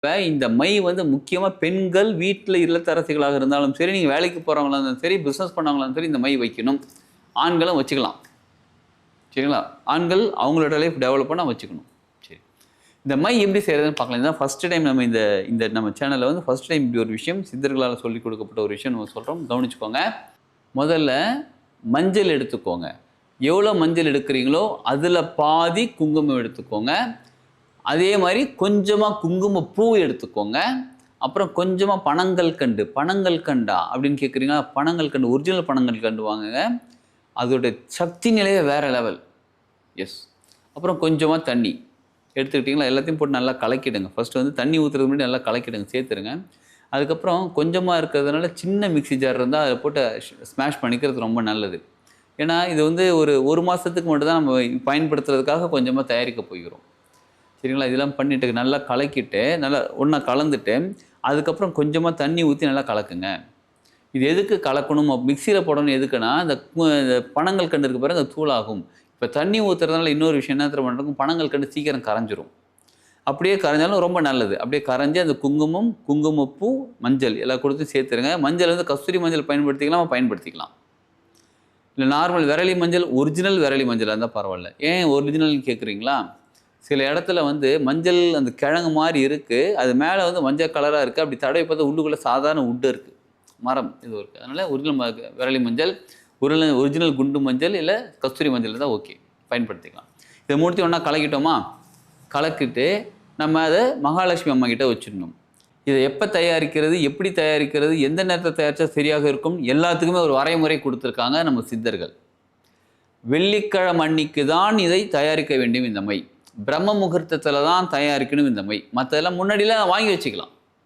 இப்ப இந்த மை வந்து முக்கியமா பெண்கள் வீட்ல இல்லத்தரசிகளாக இருந்தாலும் சரி, நீங்க வேலைக்கு போறவங்களா இருந்தாலும் சரி, பிசினஸ் பண்ணவங்களா இருந்தாலும் சரி, இந்த மை வைக்கணும். ஆண்களும் வச்சுக்கலாம். சரிங்களா? ஆண்கள் அவங்களோட லைஃப் டெவலப் பண்ண வச்சுக்கணும். சரி. இந்த மை எப்படி செய்றதுன்னு பார்க்கலாம். இதுதான் ஃபர்ஸ்ட் டைம் நம்ம இந்த இந்த நம்ம சேனல்ல வந்து ஃபர்ஸ்ட் டைம் இப்படி ஒரு விஷயம் சித்தர்களால சொல்லிக் கொடுக்கப்பட்ட ஒரு விஷயம் நம்ம சொல்றோம். கவனிச்சுக்கோங்க. முதல்ல மஞ்சள் எடுத்துக்கோங்க. எவ்வளோ மஞ்சள் எடுக்கிறீங்களோ, அதுல பாதி குங்குமம் எடுத்துக்கோங்க. அதே மாதிரி கொஞ்சமா குங்குமப்பூ எடுத்துக்கோங்க. அப்புறம் கொஞ்சமா பனங்கல்கண்டு. பனங்கல்கண்டா அப்படின்னு கேட்குறீங்களா? பனங்கல்கண்டு ஒரிஜினல் பனங்கல்கண்டு வாங்குங்க. அதோட சக்தி நிலையே வேற லெவல். எஸ். அப்புறம் கொஞ்சமா தண்ணி. எடுத்துக்கிட்டீங்களா? எல்லாத்தையும் போட்டு நல்லா கலக்கிடுங்க. ஃபர்ஸ்ட் வந்து தண்ணி ஊத்துறதுக்கு முன்னாடி நல்லா கலக்கிடுங்க. சேர்த்துருங்க. அதுக்கப்புறம் கொஞ்சமா இருக்கிறதுனால சின்ன மிக்ஸி ஜார் இருந்தா அதில போட்டு ஸ்மாஷ் பண்ணிக்கிறது ரொம்ப நல்லது. ஏன்னா, இது வந்து ஒரு 1 மாசத்துக்கு மட்டும் தான் நம்ம பயன்படுத்துறதுக்காக கொஞ்சமா தயாரிக்க போகிறோம். சரிங்களா? இதெல்லாம் பண்ணிட்டு நல்லா கலக்கிட்டு, நல்லா ஒண்ணா கலந்துட்டு, அதுக்கப்புறம் கொஞ்சமா தண்ணி ஊத்தி நல்லா கலக்குங்க. இது எதுக்கு கலக்கணும்? மிக்ஸியில போடணும் எதுக்குன்னா, இந்த பனங்கல்கண்டு இருக்கு பாருங்க, அது தூளாகும். இப்ப தண்ணி ஊத்துறதுனால இன்னொரு விஷயம் என்ன தெரியுமா நடக்கும்? பனங்கல்கண்டு சீக்கிரம் கரைஞ்சிரும். அப்படியே கரைஞ்சாலும் ரொம்ப நல்லது. அப்படியே கரைஞ்சு அந்த குங்குமம், குங்குமப்பூ, மஞ்சள் எல்லாம் கொடுத்து சேர்த்துருங்க. மஞ்சள் வந்து கஸ்தூரி மஞ்சள் பயன்படுத்திக்கலாமா? பயன்படுத்திக்கலாம். இல்ல நார்மல் விரலி மஞ்சள், ஒரிஜினல் விரலி மஞ்சளா இருந்தா பரவால்ல. ஏன் ஒரிஜினல்னு கேட்குறீங்களா? சில இடத்துல வந்து மஞ்சள் அந்த கிழங்கு மாரி இருக்கு. அது மேல வந்து மஞ்சள் கலரா இருக்கு. அப்படி தடவி பார்த்தா உள்ளுக்குள்ள சாதாரண வுட் இருக்கு. மரம் எதுவும் இருக்கு. அதனால ஒரிஜினல் விரலி மஞ்சள், ஒரிஜினல் குண்டு மஞ்சள் இல்ல கஸ்தூரி மஞ்சள் இருந்தா ஓகே. பயன்படுத்திக்கலாம். இத மூணுத்தையும் ஒண்ணா கலக்கிட்டோமா? கலக்கிட்டு நம்ம அத மகாலட்சுமி அம்மா கிட்ட வச்சிடணும். இத எப்ப தயாரிக்கிறது? எப்படி தயாரிக்கிறது? எந்த நேரத்துல தயாரிச்சா சரியாக இருக்கும்? எல்லாத்துக்குமே ஒரு வரைமுறை குடுத்திருக்காங்க நம்ம சித்தர்கள். வெள்ளிக்கிழமை அன்னைக்கு தான் இதை தயாரிக்க வேண்டும் இந்த மை. பிரம்ம முகூர்த்தத்துல தான் தயாரிக்கணும் இந்த மை. மத்ததெல்லாம் முன்னாடிலாம் வாங்கி வச்சுக்கலாம்.